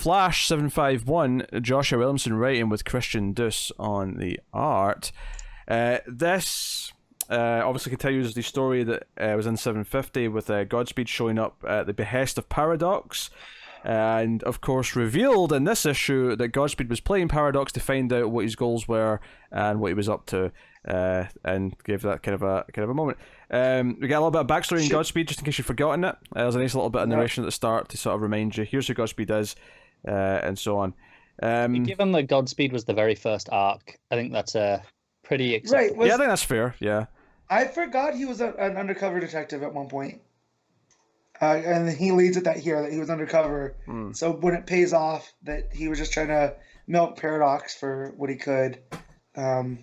Flash 751, Joshua Williamson writing with Christian Duce on the art. This obviously continues the story that was in 750 with Godspeed showing up at the behest of Paradox. And of course revealed in this issue that Godspeed was playing Paradox to find out what his goals were and what he was up to, and gave that kind of a moment. We get a little bit of backstory in Godspeed, just in case you've forgotten it. There's a nice little bit of narration at the start to sort of remind you, here's who Godspeed is, and so on. Given that Godspeed was the very first arc, I think that's pretty acceptable. Right, I think that's fair, yeah. I forgot he was an undercover detective at one point. And he leads it that he was undercover. So when it pays off that he was just trying to milk Paradox for what he could, I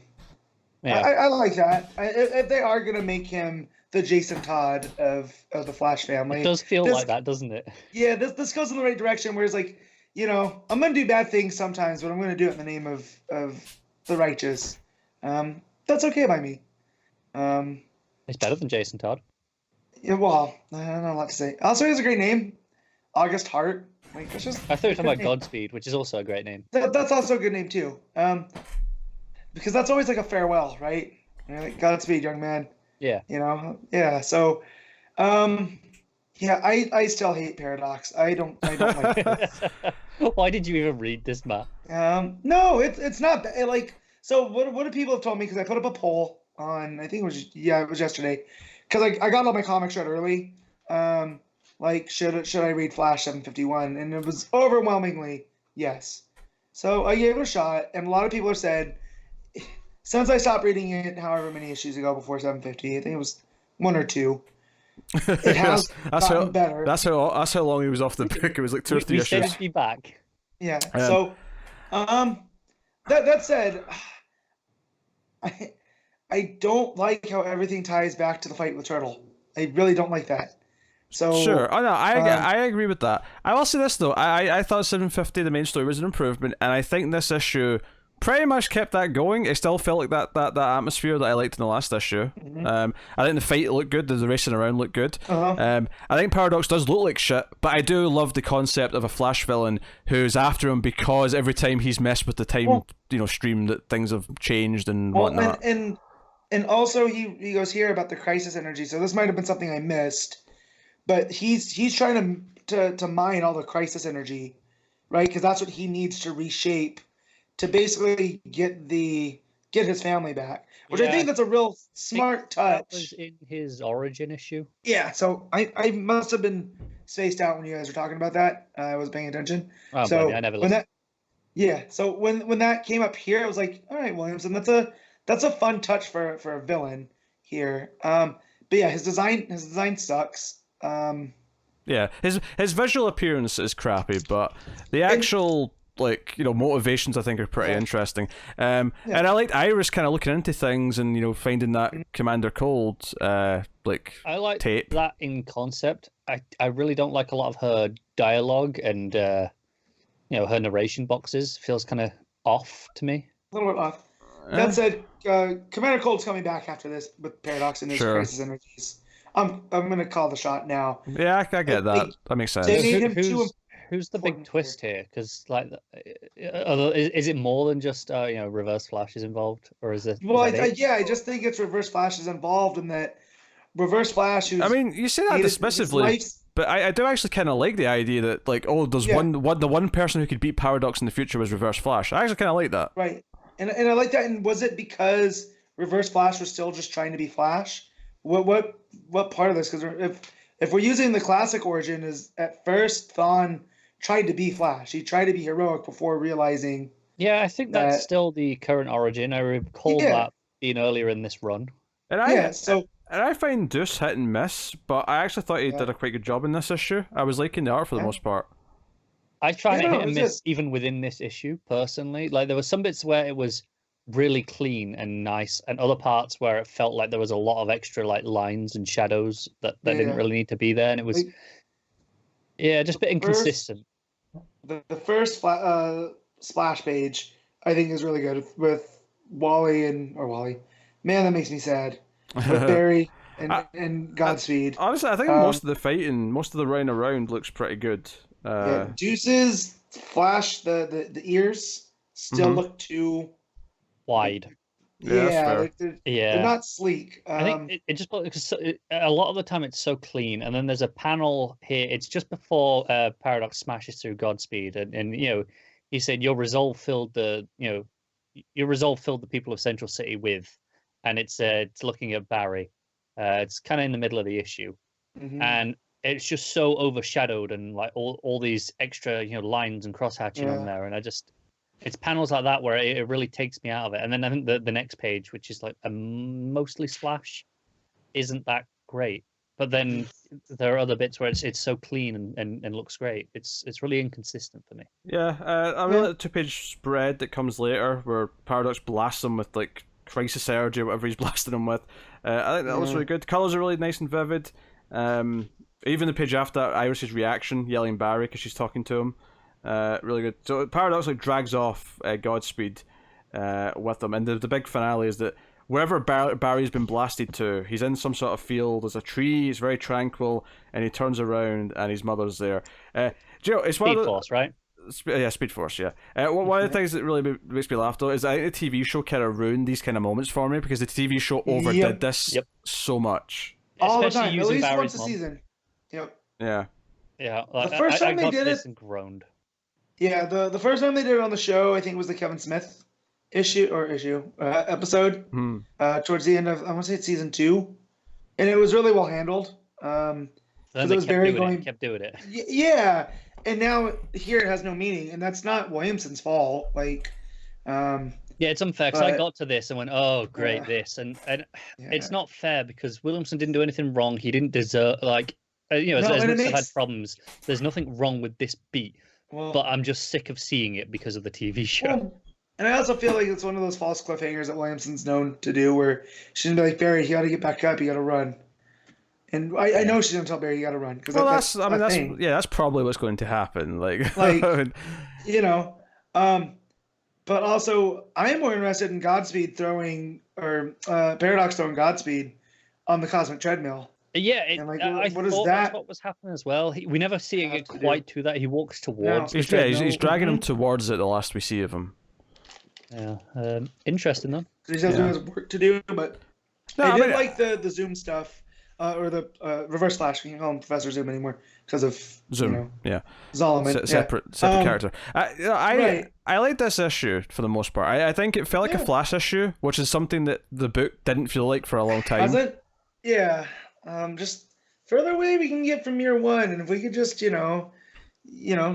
like that. If they are going to make him the Jason Todd of the Flash family, it does feel like that, doesn't it? Yeah, this goes in the right direction. Where it's like, I'm going to do bad things sometimes, but I'm going to do it in the name of the righteous. That's okay by me. It's better than Jason Todd. Yeah, well, I don't know what to say. Also, he has a great name, August Hart. Like, that's just I thought you were talking about Godspeed, which is also a great name. That's also a good name too. Because that's always like a farewell, right? Like, Godspeed, young man. Yeah. Yeah. So, I still hate Paradox. I don't like it. Why did you even read this, Matt? No, it's not like. So what do people have told me? Because I put up a poll on, I think it was yesterday. Because I got all my comics read early. Should I read Flash 751? And it was overwhelmingly yes. So I gave it a shot, and a lot of people have said, since I stopped reading it, however many issues ago before 750, I think it was 1 or 2. It has gotten better. That's how long he was off the book. It was like 2 or 3 issues. We said be back. Yeah. So, that said, I don't like how everything ties back to the fight with Turtle. I really don't like that. So sure, oh no, I agree with that. I will say this though, I thought 750 the main story was an improvement, and I think this issue pretty much kept that going. It still felt like that atmosphere that I liked in the last issue. I think the fight looked good, the racing around looked good. I think Paradox does look like shit, but I do love the concept of a Flash villain who's after him because every time he's messed with the time stream that things have changed and whatnot. And also he goes here about the crisis energy. So this might have been something I missed, but he's trying to mine all the crisis energy, right? Because that's what he needs to reshape to basically get his family back. Which I think that's a real smart touch. That was in his origin issue. Yeah, so I must have been spaced out when you guys were talking about that. I wasn't paying attention. Oh, so buddy, I never listened. So when that came up here, I was like, all right, Williamson, that's a fun touch for a villain here. But yeah, his design sucks. Yeah, his visual appearance is crappy, but the actual motivations I think are pretty interesting. And I liked Iris kind of looking into things and finding that Commander Cold I like tape. That in concept. I really don't like a lot of her dialogue and her narration boxes. Feels kind of off to me. A little bit off. That said, Commander Cold's coming back after this with Paradox and his crisis energies. I'm gonna call the shot now. Yeah, I get that. That makes sense. Who's the big twist here? Because is it more than just Reverse Flash is involved, or is it? Well, I just think it's Reverse Flash is involved in that. Reverse Flash. You say that dismissively, but I do actually kind of like the idea that there's the one person who could beat Paradox in the future was Reverse Flash. I actually kind of like that. Right. And I like that. And was it because Reverse Flash was still just trying to be Flash? What part of this? Because if we're using the classic origin, is at first Thawne tried to be Flash. He tried to be heroic before realizing. Yeah, I think that's still the current origin. I recall that being earlier in this run. And I find Deuce hit and miss, but I actually thought he did a quite good job in this issue. I was liking the art for the most part. I tried to hit and miss even within this issue, personally. Like, there were some bits where it was really clean and nice, and other parts where it felt like there was a lot of extra lines and shadows that didn't really need to be there, and it was just a bit inconsistent. The first splash page I think is really good with Wally. Man, that makes me sad. With Barry and Godspeed. Honestly, I think most of the fighting, most of the running around looks pretty good. Deuce's Flash, the ears still look too wide. Yeah, they're not sleek. I think it just because a lot of the time it's so clean, and then there's a panel here. It's just before Paradox smashes through Godspeed, and he said your resolve filled the people of Central City with, and it's looking at Barry. It's kind of in the middle of the issue, and it's just so overshadowed and like all these extra lines and crosshatching on there, and it's panels like that where it really takes me out of it. And then I think the next page, which is like a mostly splash, isn't that great. But then there are other bits where it's so clean and looks great. It's really inconsistent for me. Yeah, I really like the 2-page spread that comes later where Paradox blasts him with like crisis energy or whatever he's blasting him with. I think that was really good. Colors are really nice and vivid. Even the page after, Iris's reaction, yelling Barry because she's talking to him. Really good. So Paradox like drags off Godspeed with them, and the big finale is that wherever Barry's been blasted to, he's in some sort of field. There's a tree. It's very tranquil, and he turns around, and his mother's there. It's Speed Force, right? Yeah, Speed Force. Yeah. One of the things that really makes me laugh though is I think the TV show kind of ruined these kind of moments for me because the TV show overdid this so much. All the time, at least once a season. Yep. Yeah. Yeah. Like, the first time they did it, and groaned. Yeah, the first time they did it on the show, I think it was the Kevin Smith episode. Towards the end of, I want to say it's season 2, and it was really well handled. Then it was kept doing it. Yeah, and now here it has no meaning, and that's not Williamson's fault. Like, yeah, it's unfair because I got to this and went, oh, great, this, and it's not fair because Williamson didn't do anything wrong. He didn't deserve as much as I've had problems. There's nothing wrong with this beat. But I'm just sick of seeing it because of the TV show. Well, and I also feel like it's one of those false cliffhangers that Williamson's known to do where she's going to be like, Barry, you got to get back up. You got to run. And I know she's going to tell Barry you got to run. That's probably what's going to happen. Like but also I am more interested in Godspeed Paradox throwing Godspeed on the cosmic treadmill. Yeah, I thought that's what was happening as well. We never see it get quite to that. He walks towards. He's dragging him towards it. The last we see of him. Yeah, interesting though. He still has work to do, but I did like the Zoom stuff or the Reverse Flash. We can't call him Professor Zoom anymore because of Zoom. Zolomon. Separate character. I like this issue for the most part. I think it felt like a Flash issue, which is something that the book didn't feel like for a long time. Has it? Yeah. Just further away we can get from year 1, and if we could just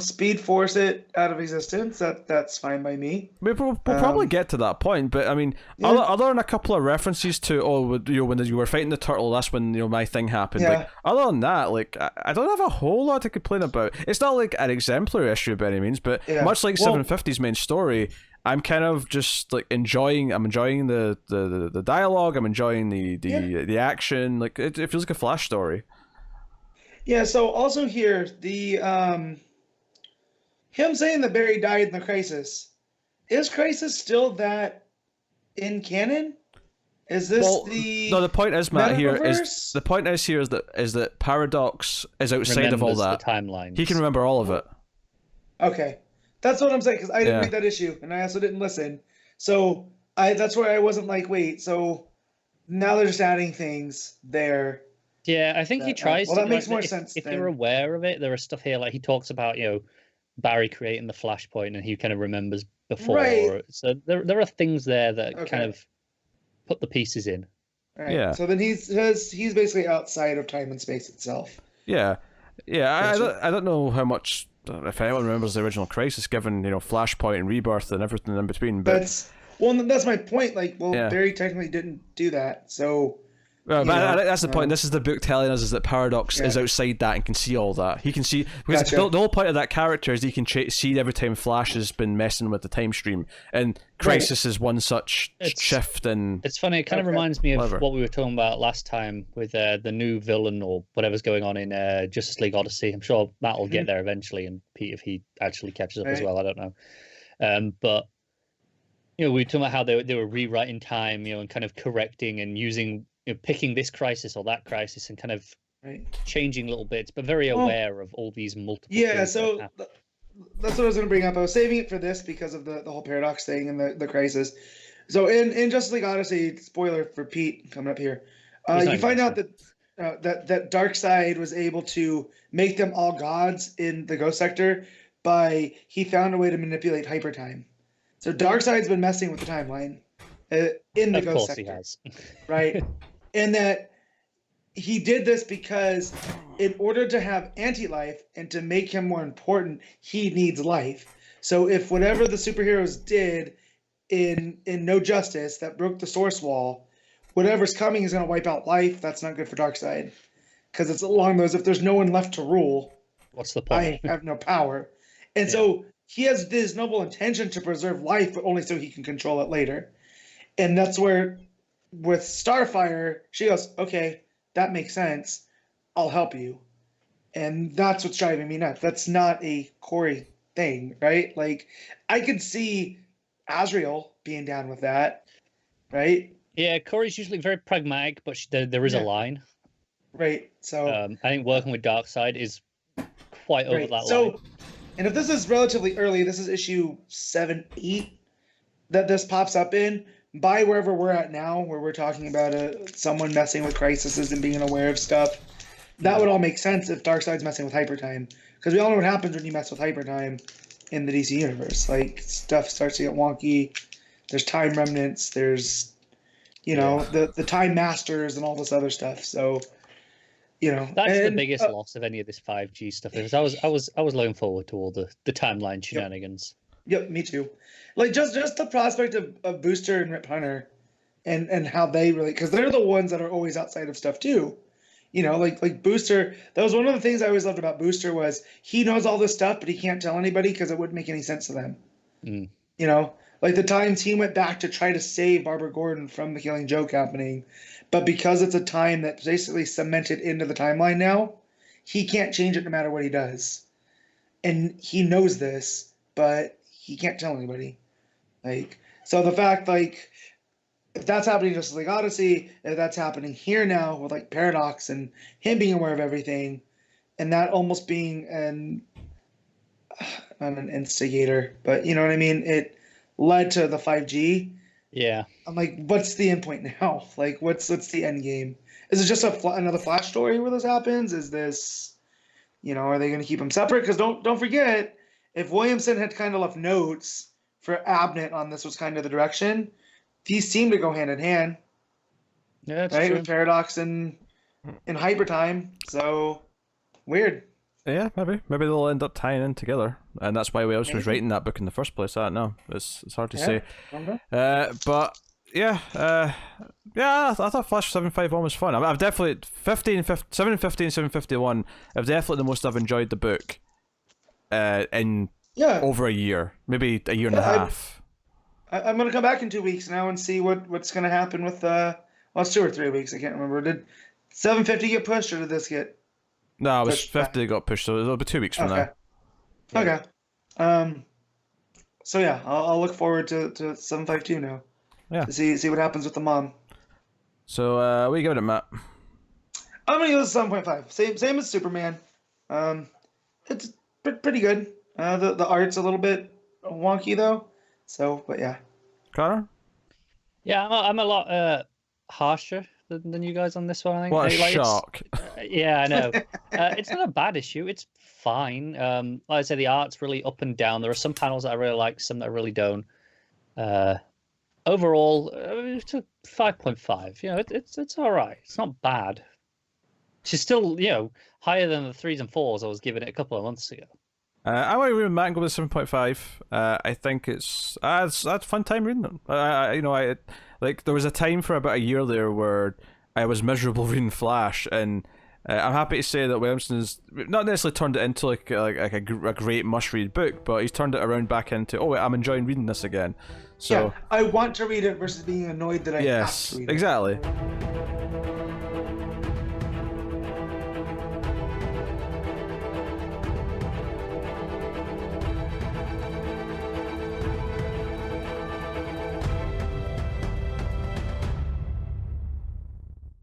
Speed Force it out of existence, that's fine by me. We'll probably get to that point, but I mean, other than a couple of references to when you were fighting the turtle, that's when my thing happened. Yeah. Like, other than that, like I don't have a whole lot to complain about. It's not like an exemplary issue by any means, but much like 750's main story, I'm kind of just like enjoying the dialogue. I'm enjoying the action. Like it feels like a Flash story. Yeah. So also here him saying that Barry died in the Crisis. Is Crisis still that in canon? Is this the point is, Matt, the point is that Paradox is outside of all that. The timelines. He can remember all of it. Okay. That's what I'm saying, because I didn't read that issue, and I also didn't listen. So that's where I wasn't like, wait, so now they're just adding things there. Yeah, I think he tries to. That makes more sense. If you're aware of it, there is stuff here, like he talks about, Barry creating the Flashpoint, and he kind of remembers before. Right. So there are things there that kind of put the pieces in. Right. Yeah. So then he's basically outside of time and space itself. Yeah. Yeah, I don't know how much, if anyone remembers the original Crisis, given Flashpoint and Rebirth and everything in between. But that's my point. Like, Barry technically didn't do that, so. But that's the point. This is the book telling us is that Paradox is outside that and can see all that. He can see because the whole point of that character is he can see every time Flash has been messing with the time stream, and Crisis is one such shift. And it's funny. It kind of reminds me of what we were talking about last time with the new villain or whatever's going on in Justice League Odyssey. I'm sure Matt will get there eventually, and Pete, if he actually catches up as well, I don't know. But we were talking about how they were rewriting time, and kind of correcting and using. Picking this crisis or that crisis and kind of changing little bits, but very aware of all these multiple. Yeah, so that's what I was going to bring up. I was saving it for this because of the whole paradox thing and the crisis. So in Justice League Odyssey, spoiler for Pete coming up here, you find out that Darkseid was able to make them all gods in the Ghost Sector by he found a way to manipulate hypertime. So Darkseid's been messing with the timeline in the Ghost Sector. Of course he has. Right? And that he did this because in order to have anti-life and to make him more important, he needs life. So if whatever the superheroes did in No Justice that broke the source wall, whatever's coming is going to wipe out life. That's not good for Darkseid. Because it's along those, if there's no one left to rule, what's the point? I have no power. And so he has this noble intention to preserve life, but only so he can control it later. And that's where, with Starfire, she goes, okay, that makes sense. I'll help you. And that's what's driving me nuts. That's not a Corey thing, right? Like, I could see Azrael being down with that, right? Yeah, Corey's usually very pragmatic, but there is a line. Right, so... I think working with Darkseid is quite over that line. And if this is relatively early, this is issue 7, 8 that this pops up in, by wherever we're at now, where we're talking about someone messing with crises and being aware of stuff, that would all make sense if Darkseid's messing with hypertime. Because we all know what happens when you mess with hypertime in the DC universe. Like, stuff starts to get wonky. There's time remnants. There's, the time masters and all this other stuff. So... that's the biggest loss of any of this 5G stuff. Because I was looking forward to all the timeline shenanigans. Yep, me too. Like just the prospect of Booster and Rip Hunter, and how they really, because they're the ones that are always outside of stuff too. Like Booster. That was one of the things I always loved about Booster was he knows all this stuff, but he can't tell anybody because it wouldn't make any sense to them. Like the times he went back to try to save Barbara Gordon from the Killing Joke happening. But because it's a time that's basically cemented into the timeline now, he can't change it no matter what he does. And he knows this, but he can't tell anybody. So the fact, if that's happening in Justice League Odyssey, if that's happening here now with, Paradox and him being aware of everything, and that almost being not an instigator, but you know what I mean? It led to the 5G. Yeah. I'm like, what's the end point now? Like, what's the end game? Is it just another Flash story where this happens? Is this, are they going to keep them separate? Because don't forget, if Williamson had kind of left notes for Abnett on this was kind of the direction, these seem to go hand in hand. Yeah, that's right? true. With Paradox and Hypertime. So, weird. Yeah, maybe they'll end up tying in together, and that's why Wells was writing that book in the first place. I don't know. It's hard to say. But yeah, I thought Flash 751 was fun. I've definitely 750 and 751. I've definitely the most I've enjoyed the book. In over a year, maybe a year and a half. I'm gonna come back in 2 weeks now and see what's gonna happen with it's 2 or 3 weeks. I can't remember. Did 750 get pushed or did this get? No, it was 50 that got pushed, so it'll be 2 weeks from now. Okay. So yeah, I'll look forward to 752 now. Yeah. To see what happens with the mom. So what are you giving it, Matt? I'm gonna give it a 7.5. Same as Superman. It's pretty good. The art's a little bit wonky though. So, but yeah. Connor? Yeah, I'm a lot harsher than you guys on this one, I think. What a shock. Yeah, I know. It's not a bad issue. It's fine. Like I say, the art's really up and down. There are some panels that I really like, some that I really don't. Overall, it's a 5.5. It's all right. It's not bad. It's still, higher than the 3s and 4s I was giving it a couple of months ago. I want to read Matt and go with 7.5. I think it's I had a fun time reading them. I there was a time for about a year there where I was miserable reading Flash, and I'm happy to say that Williamson has not necessarily turned it into a great must-read book, but he's turned it around back into I'm enjoying reading this again. So I want to read it versus being annoyed that I have to read it. Exactly.